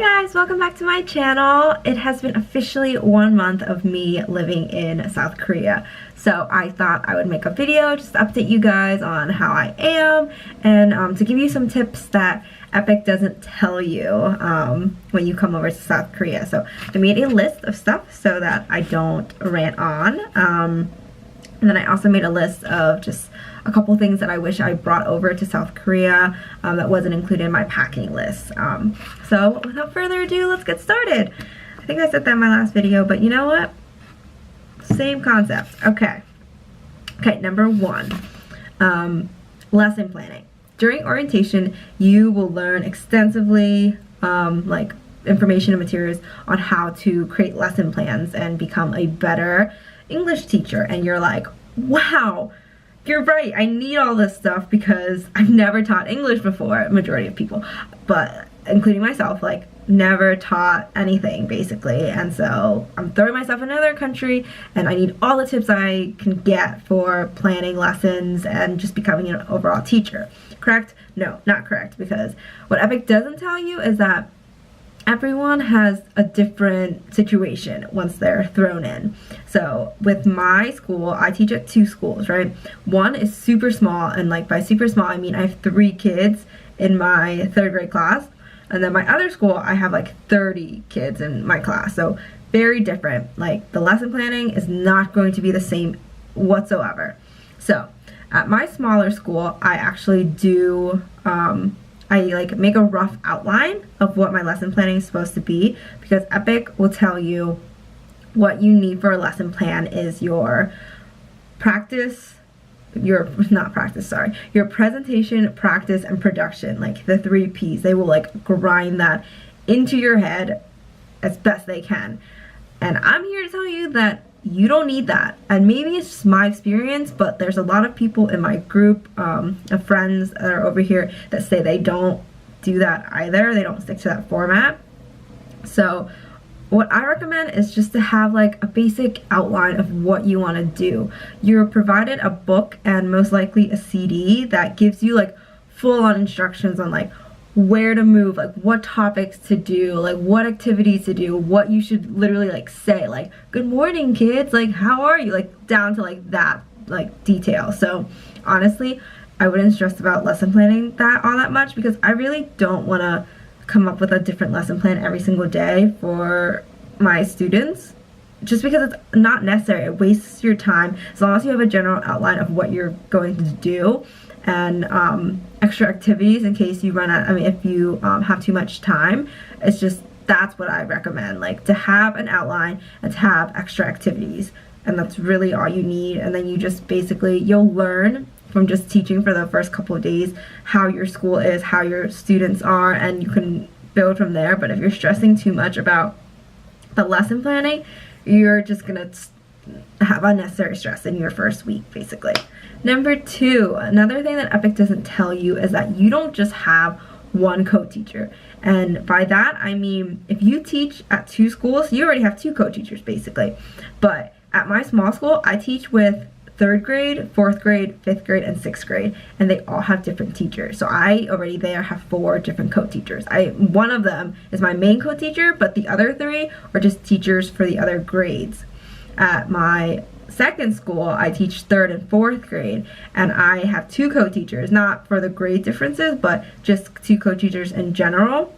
Hi guys, welcome back to my channel. It has been officially 1 month of me living in South Korea. So I thought I would make a video just to update you guys on how I am and to give you some tips that EPIK doesn't tell you when you come over to South Korea. So I made a list of stuff so that I don't rant on. And then I also made a list of just a couple things that I wish I brought over to South Korea that wasn't included in my packing list. So without further ado, let's get started. I think I said that in my last video, but you know what? Same concept. Okay, number one, lesson planning. During orientation, you will learn extensively like information and materials on how to create lesson plans and become a better English teacher. And you're like, wow, you're right, I need all this stuff because I've never taught English before. Majority of people, but including myself, like never taught anything basically. And so I'm throwing myself in another country and I need all the tips I can get for planning lessons and just becoming an overall teacher. Correct? No, not correct, because what EPIK doesn't tell you is that everyone has a different situation once they're thrown in. So with my school, I teach at 2 schools, right? One is super small, and like by super small I mean I have 3 kids in my 3rd grade class, and then my other school I have like 30 kids in my class. So very different. Like the lesson planning is not going to be the same whatsoever. So at my smaller school, I actually do I like make a rough outline of what my lesson planning is supposed to be, because EPIK will tell you what you need for a lesson plan is your your presentation, practice, and production, like the 3 P's. They will like grind that into your head as best they can. And I'm here to tell you that you don't need that. And maybe it's just my experience, but there's a lot of people in my group of friends that are over here that say they don't do that either. They don't stick to that format. So what I recommend is just to have like a basic outline of what you want to do. You're provided a book and most likely a CD that gives you like full-on instructions on like where to move, like what topics to do, like what activities to do, what you should literally like say, like good morning kids, like how are you, like down to like that like detail. So honestly, I wouldn't stress about lesson planning all that much, because I really don't want to come up with a different lesson plan every single day for my students, just because it's not necessary. It wastes your time. As long as you have a general outline of what you're going to do and extra activities in case you run out, if you have too much time, it's just, that's what I recommend, like to have an outline and to have extra activities, and that's really all you need. And then you just basically, you'll learn from just teaching for the first couple of days how your school is, how your students are, and you can build from there. But if you're stressing too much about the lesson planning, you're just gonna have unnecessary stress in your first week basically. Number 2, another thing that EPIK doesn't tell you is that you don't just have one co-teacher. And by that I mean, if you teach at 2 schools, you already have 2 co-teachers basically. But at my small school, I teach with 3rd grade, 4th grade, 5th grade, and 6th grade, and they all have different teachers. So I already there have 4 different co-teachers. One of them is my main co-teacher, but the other 3 are just teachers for the other grades. At my second school, I teach 3rd and 4th grade, and I have 2 co-teachers, not for the grade differences, but just 2 co-teachers in general.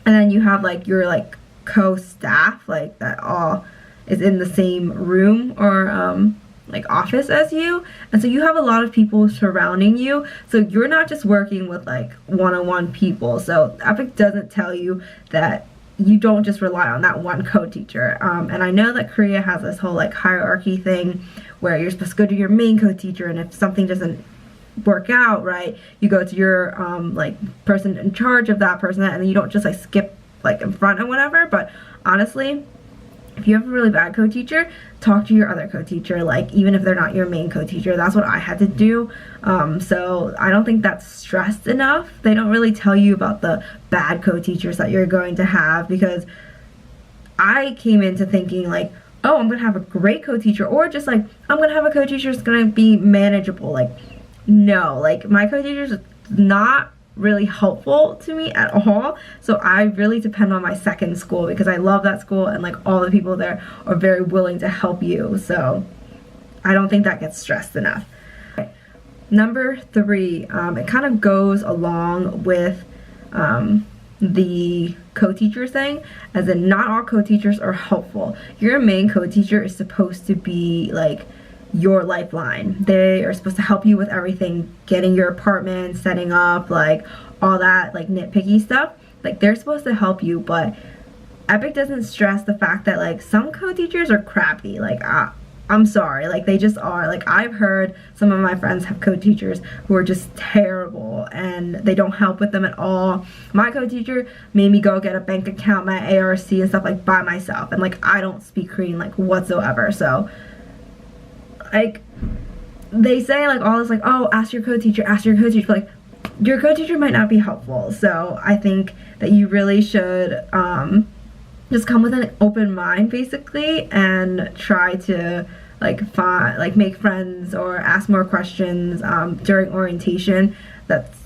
And then you have like your like co-staff, like that all is in the same room or like office as you, and so you have a lot of people surrounding you, so you're not just working with like one-on-one people. So EPIK doesn't tell you that you don't just rely on that one co-teacher. And I know that Korea has this whole like hierarchy thing where you're supposed to go to your main co-teacher, and if something doesn't work out right, you go to your like person in charge of that person, and then you don't just like skip like in front or whatever. But honestly, if you have a really bad co-teacher, talk to your other co-teacher, like even if they're not your main co-teacher. That's what I had to do. So I don't think that's stressed enough. They don't really tell you about the bad co-teachers that you're going to have, because I came into thinking like, oh, I'm gonna have a great co-teacher, or just like I'm gonna have a co-teacher that's gonna be manageable. Like no, like my co-teacher's not really helpful to me at all. So I really depend on my second school because I love that school, and like all the people there are very willing to help you. So I don't think that gets stressed enough. Okay. Number 3, it kind of goes along with the co-teacher thing, as in not all co-teachers are helpful. Your main co-teacher is supposed to be like your lifeline. They are supposed to help you with everything, getting your apartment, setting up, like all that like nitpicky stuff. Like they're supposed to help you, but EPIK doesn't stress the fact that like some co-teachers are crappy. Like I'm sorry, like they just are. Like I've heard some of my friends have co-teachers who are just terrible and they don't help with them at all. My co-teacher made me go get a bank account, my ARC and stuff like by myself, and like I don't speak Korean like whatsoever. So like they say like all this like, oh, ask your co-teacher, but like your co-teacher might not be helpful. So I think that you really should just come with an open mind basically and try to like make friends or ask more questions during orientation that's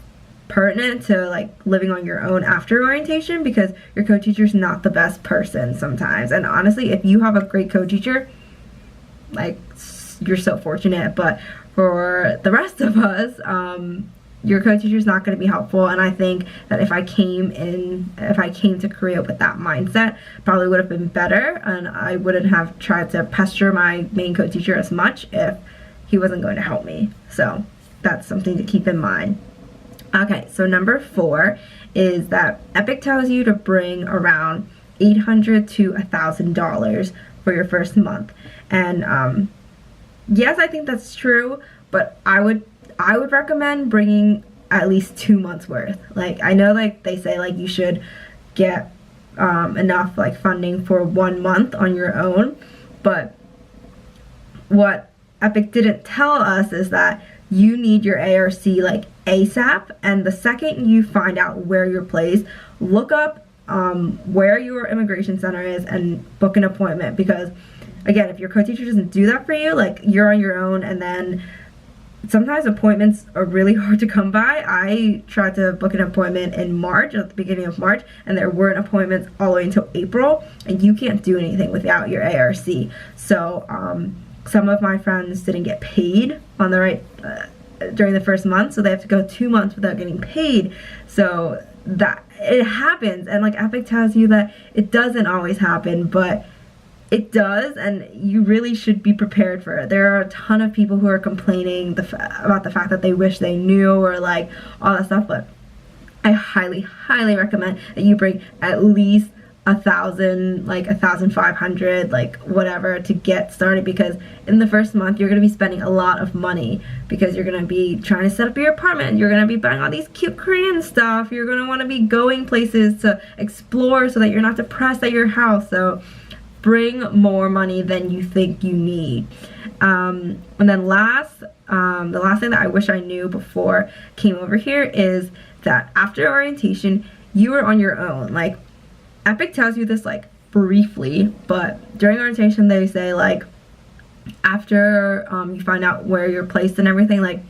pertinent to like living on your own after orientation, because your co-teacher's not the best person sometimes. And honestly, if you have a great co-teacher, like you're so fortunate, but for the rest of us, your co-teacher is not going to be helpful. And I think that if I came to Korea with that mindset, probably would have been better, and I wouldn't have tried to pester my main co-teacher as much if he wasn't going to help me. So that's something to keep in mind. Okay, so number 4 is that EPIK tells you to bring around $800 to $1,000 for your first month. And yes, I think that's true, but I would recommend bringing at least 2 months worth. Like I know like they say like you should get enough like funding for 1 month on your own, but what EPIK didn't tell us is that you need your ARC like ASAP, and the second you find out where you're placed, look up where your immigration center is and book an appointment. Because again, if your co-teacher doesn't do that for you, like you're on your own, and then sometimes appointments are really hard to come by. I tried to book an appointment in March, at the beginning of March, and there weren't appointments all the way until April, and you can't do anything without your ARC. So some of my friends didn't get paid on the during the first month, so they have to go 2 months without getting paid. So that it happens, and like EPIK tells you that it doesn't always happen, but it does, and you really should be prepared for it. There are a ton of people who are complaining about the fact that they wish they knew, or like all that stuff, but I highly recommend that you bring at least 1,000, like 1,500, like whatever, to get started, because in the first month you're going to be spending a lot of money, because you're going to be trying to set up your apartment, you're going to be buying all these cute Korean stuff, you're going to want to be going places to explore so that you're not depressed at your house. So bring more money than you think you need. And then the last thing that I wish I knew before I came over here is that after orientation you are on your own. Like EPIK tells you this like briefly, but during orientation they say like after you find out where you're placed and everything, like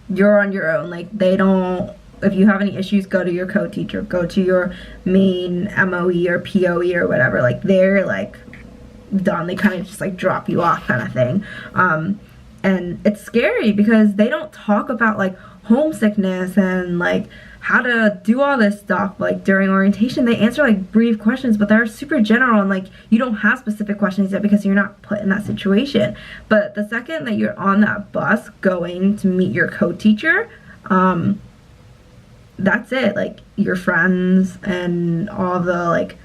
you're on your own. Like they don't, if you have any issues, go to your co-teacher, go to your main MOE or POE or whatever. Like they're like done, they kind of just like drop you off kind of thing. And it's scary because they don't talk about like homesickness and like how to do all this stuff like during orientation. They answer like brief questions, but they're super general, and like you don't have specific questions yet because you're not put in that situation. But the second that you're on that bus going to meet your co-teacher, that's it. Like your friends and all the like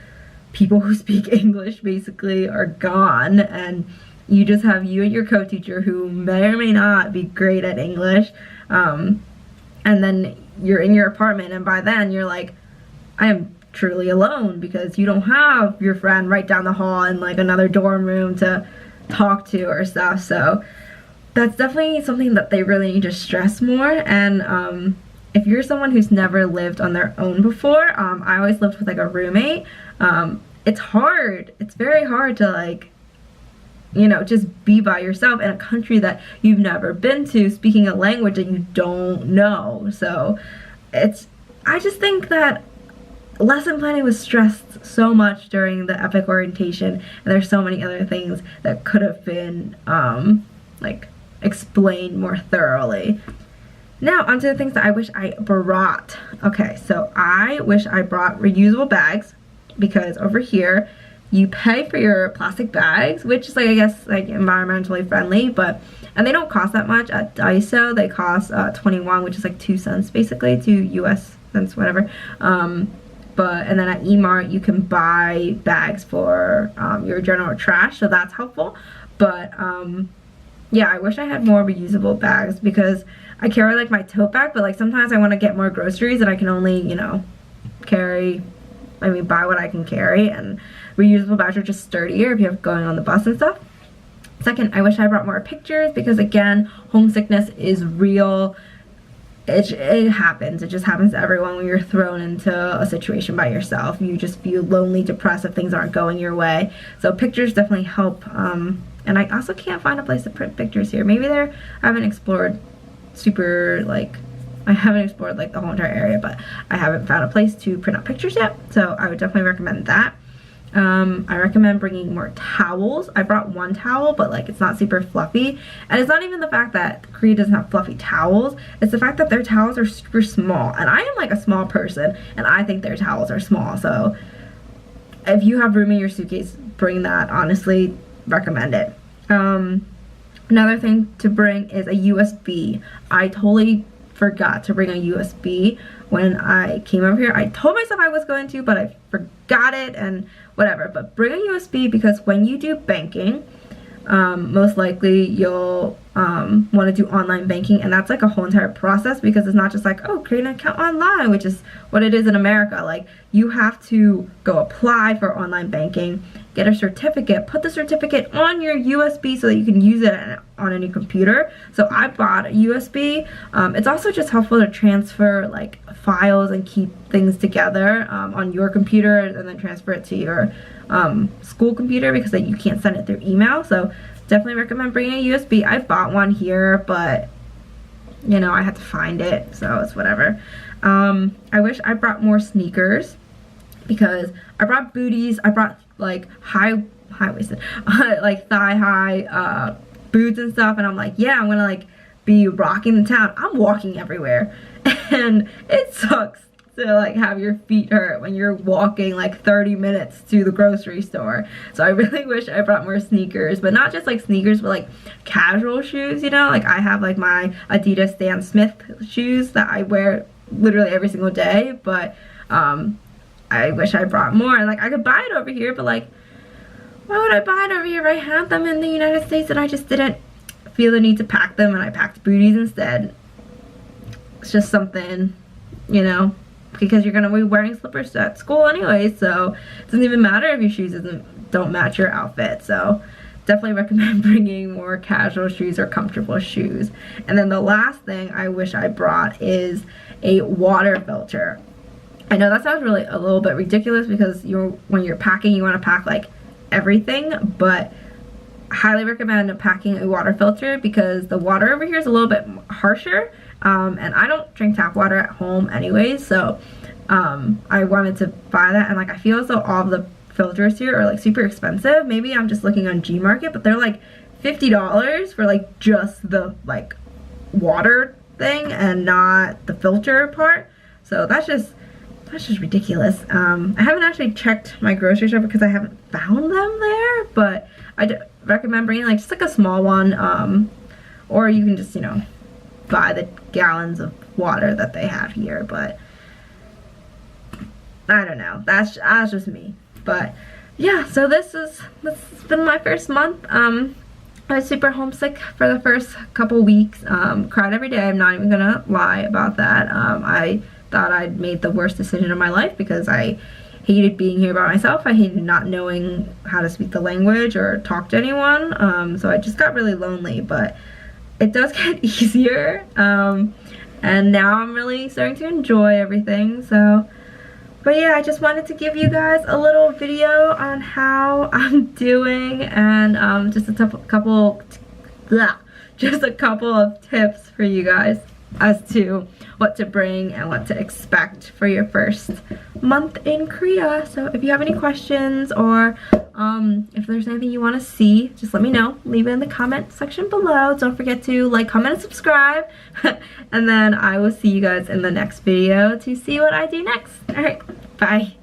people who speak English basically are gone, and you just have you and your co-teacher who may or may not be great at English, and then you're in your apartment, and by then you're like, I am truly alone, because you don't have your friend right down the hall in like another dorm room to talk to or stuff. So that's definitely something that they really need to stress more. And if you're someone who's never lived on their own before, I always lived with like a roommate. It's hard. It's very hard to like, you know, just be by yourself in a country that you've never been to, speaking a language that you don't know. So I just think that lesson planning was stressed so much during the EPIK orientation, and there's so many other things that could have been like explained more thoroughly. Now onto the things that I wish I brought. Okay, so I wish I brought reusable bags, because over here you pay for your plastic bags, which is like, I guess, like environmentally friendly, but and they don't cost that much. At Daiso they cost 21, which is like 2 cents basically, 2 US cents, whatever. But and then at Emart you can buy bags for your general trash, so that's helpful. But yeah, I wish I had more reusable bags, because I carry like my tote bag, but like sometimes I want to get more groceries and I can only, you know, buy what I can carry, and reusable bags are just sturdier if you're going on the bus and stuff. Second, I wish I brought more pictures, because again, homesickness is real. It happens. It just happens to everyone when you're thrown into a situation by yourself. You just feel lonely, depressed if things aren't going your way. So pictures definitely help. And I also can't find a place to print pictures here. Maybe I haven't explored I haven't explored like the whole entire area, but I haven't found a place to print out pictures yet. So I would definitely recommend that. I recommend bringing more towels. I brought one towel, but like it's not super fluffy, and it's not even the fact that Korea doesn't have fluffy towels, it's the fact that their towels are super small, and I am like a small person and I think their towels are small. So if you have room in your suitcase, bring that. Honestly, recommend it. Another thing to bring is a USB. I totally forgot to bring a USB when I came over here. I told myself I was going to, but I forgot it and whatever. But bring a USB, because when you do banking, most likely you'll want to do online banking, and that's like a whole entire process, because it's not just like, oh, create an account online, which is what it is in America. Like, you have to go apply for online banking, get a certificate, put the certificate on your USB so that you can use it on any computer. So I bought a USB. It's also just helpful to transfer like files and keep things together on your computer, and then transfer it to your school computer, because like, you can't send it through email. So definitely recommend bringing a USB. I bought one here, but you know, I had to find it, so it's whatever. I wish I brought more sneakers, because I brought booties. I brought like high-waisted like thigh-high boots and stuff, and I'm like, yeah, I'm gonna like be rocking the town. I'm walking everywhere, and it sucks to like have your feet hurt when you're walking like 30 minutes to the grocery store. So I really wish I brought more sneakers, but not just like sneakers, but like casual shoes, you know. Like I have like my Adidas Stan Smith shoes that I wear literally every single day, but I wish I brought more. And like, I could buy it over here, but like, why would I buy it over here if I had them in the United States and I just didn't feel the need to pack them, and I packed booties instead? It's just something, you know, because you're gonna be wearing slippers at school anyway, so it doesn't even matter if your shoes don't match your outfit. So definitely recommend bringing more casual shoes or comfortable shoes. And then the last thing I wish I brought is a water filter. I know that sounds really a little bit ridiculous, because when you're packing, you want to pack like everything, but I highly recommend packing a water filter, because the water over here is a little bit harsher, and I don't drink tap water at home anyways, so I wanted to buy that. And like, I feel as though all of the filters here are like super expensive. Maybe I'm just looking on Gmarket, but they're like $50 for like just the like water thing and not the filter part. So that's just ridiculous. I haven't actually checked my grocery store because I haven't found them there, but I recommend bringing like just like a small one, or you can just, you know, buy the gallons of water that they have here. But I don't know, that's just me. But yeah, so this has been my first month. I was super homesick for the first couple weeks. Cried every day. I'm not even gonna lie about that. I thought I'd made the worst decision of my life, because I hated being here by myself. I hated not knowing how to speak the language or talk to anyone. So I just got really lonely, but it does get easier. And now I'm really starting to enjoy everything. So, but yeah, I just wanted to give you guys a little video on how I'm doing, and just a couple of tips for you guys as to what to bring and what to expect for your first month in Korea. So if you have any questions or if there's anything you want to see, just let me know. Leave it in the comment section below. Don't forget to like, comment, and subscribe. And then I will see you guys in the next video to see what I do next. Alright, bye.